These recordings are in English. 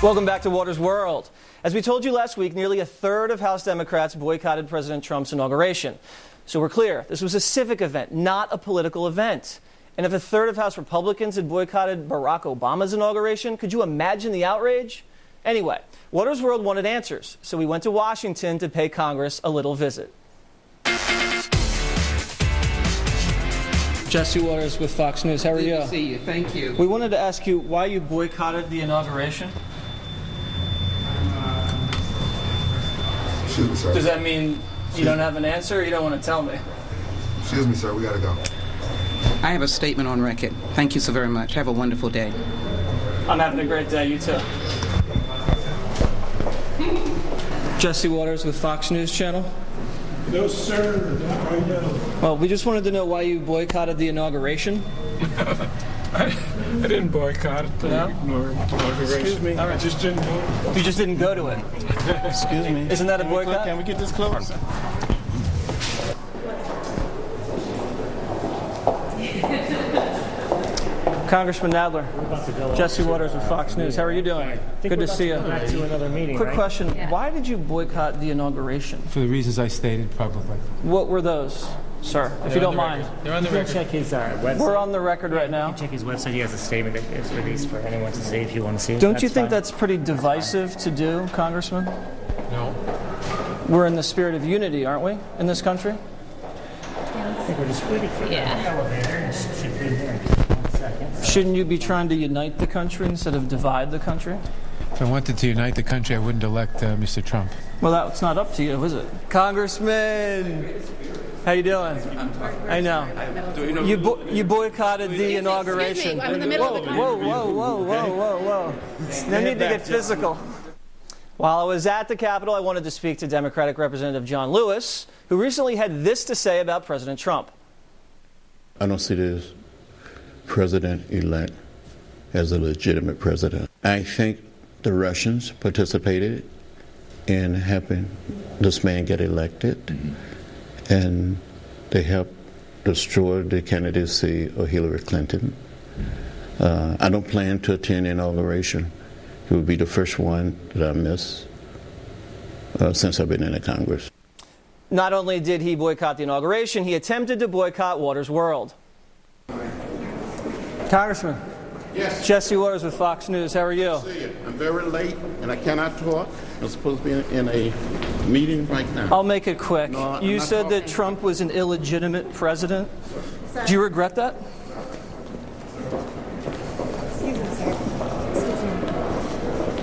Welcome back to Water's World. As we told you last week, nearly a third of House Democrats boycotted President Trump's inauguration. So we're clear, this was a civic event, not a political event. And if a third of House Republicans had boycotted Barack Obama's inauguration, could you imagine the outrage? Anyway, Water's World wanted answers, so we went to Washington to pay Congress a little visit. Jesse Waters with Fox News. How are you? Good to see you. Thank you. We wanted to ask you why you boycotted the inauguration. Excuse me, sir. Does that mean you don't have an answer or you don't want to tell me? Excuse me, sir. We got to go. I have a statement on record. Thank you so very much. Have a wonderful day. I'm having a great day. You too. Jesse Waters with Fox News Channel. No, sir. Not right now. Well, we just wanted to know why you boycotted the inauguration. I didn't boycott it. No? Excuse me. All right. I just didn't go. You just didn't go to it. Excuse me. Isn't that a boycott? Can we get this close? Congressman Nadler, Jesse Waters with Fox News. How are you doing? Good to see you. Back to another meeting, Quick right? question. Why did you boycott the inauguration? For the reasons I stated publicly. What were those, sir, if you don't mind? They're on the You can record. check his website. We're on the record right You now. can check his website. He has a statement that is released for anyone to see if you want to see it. Don't you think fine. that's pretty divisive to do, Congressman? No. We're in the spirit of unity, aren't we, in this country? I think we're just waiting for the elevator. It should be there in 1 second. Shouldn't you be trying to unite the country instead of divide the country? If I wanted to unite the country, I wouldn't elect Mr. Trump. Well, that's not up to you, is it? Congressman, how you doing? I know. You boycotted the inauguration. I'm in the middle of the Whoa. No need to get physical. While I was at the Capitol, I wanted to speak to Democratic Representative John Lewis, who recently had this to say about President Trump. I don't see this president-elect as a legitimate president. I think the Russians participated in helping this man get elected, and they helped destroy the candidacy of Hillary Clinton. I don't plan to attend the inauguration. It would be the first one that I miss since I've been in the Congress. Not only did he boycott the inauguration, he attempted to boycott Water's World. Congressman. Yes. Jesse Waters with Fox News. How are you? See you. I'm very late and I cannot talk. I'm supposed to be in a meeting right now. I'll make it quick. No, I'm You not said that talking. Trump was an illegitimate president. Do you regret that?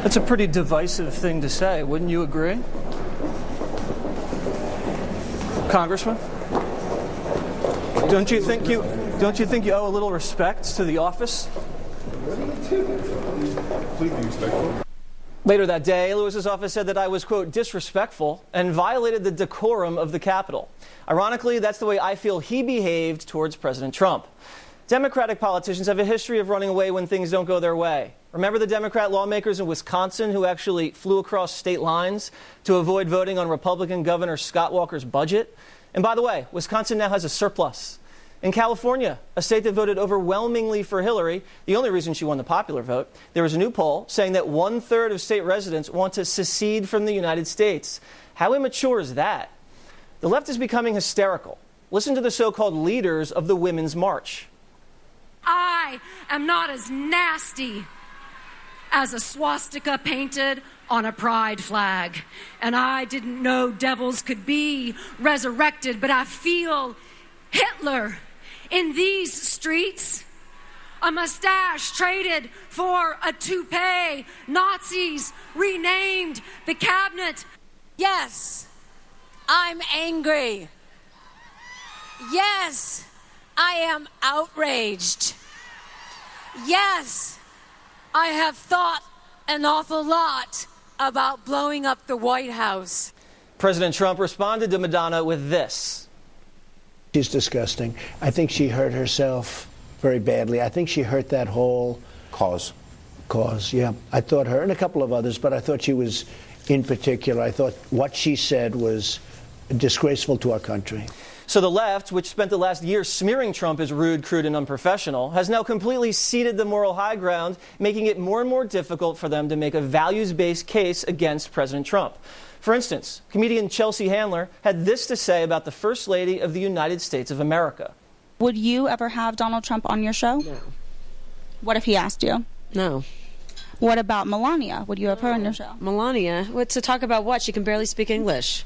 That's a pretty divisive thing to say. Wouldn't you agree? Congressman? Don't you think you owe a little respect to the office? Please be respectful. Later that day, Lewis's office said that I was, quote, disrespectful and violated the decorum of the Capitol. Ironically, that's the way I feel he behaved towards President Trump. Democratic politicians have a history of running away when things don't go their way. Remember the Democrat lawmakers in Wisconsin who actually flew across state lines to avoid voting on Republican Governor Scott Walker's budget? And by the way, Wisconsin now has a surplus. In California, a state that voted overwhelmingly for Hillary, the only reason she won the popular vote, there was a new poll saying that 1/3 of state residents want to secede from the United States. How immature is that? The left is becoming hysterical. Listen to the so-called leaders of the Women's March. I am not as nasty as a swastika painted on a pride flag. And I didn't know devils could be resurrected, but I feel Hitler in these streets. A mustache traded for a toupee. Nazis renamed the cabinet. Yes, I'm angry. Yes, I am outraged. Yes, I have thought an awful lot about blowing up the White House. President Trump responded to Madonna with this. She's disgusting. I think she hurt herself very badly. I think she hurt that whole cause, yeah. I thought her and a couple of others, but I thought she was in particular. I thought what she said was disgraceful to our country. So the left, which spent the last year smearing Trump as rude, crude, and unprofessional, has now completely ceded the moral high ground, making it more and more difficult for them to make a values-based case against President Trump. For instance, comedian Chelsea Handler had this to say about the First Lady of the United States of America. Would you ever have Donald Trump on your show? No. What if he asked you? No. What about Melania? Would you have her on your show? Melania? What, to talk about what? She can barely speak English.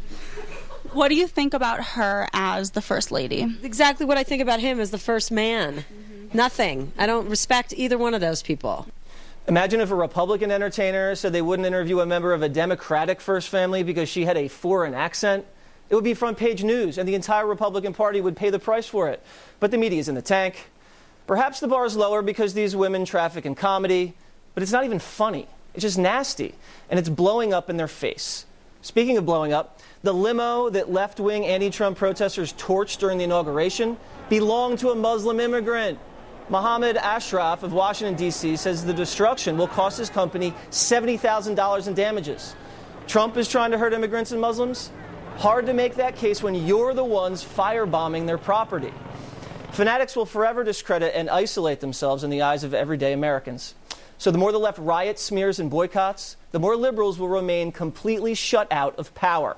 What do you think about her as the First Lady? Exactly what I think about him as the first man. Nothing. I don't respect either one of those people. Imagine if a Republican entertainer said they wouldn't interview a member of a Democratic first family because she had a foreign accent. It would be front page news, and the entire Republican Party would pay the price for it. But the media's in the tank. Perhaps the bar is lower because these women traffic in comedy, but it's not even funny. It's just nasty, and it's blowing up in their face. Speaking of blowing up, the limo that left-wing anti-Trump protesters torched during the inauguration belonged to a Muslim immigrant. Mohammed Ashraf of Washington, D.C. says the destruction will cost his company $70,000 in damages. Trump is trying to hurt immigrants and Muslims? Hard to make that case when you're the ones firebombing their property. Fanatics will forever discredit and isolate themselves in the eyes of everyday Americans. So the more the left riots, smears, and boycotts, the more liberals will remain completely shut out of power.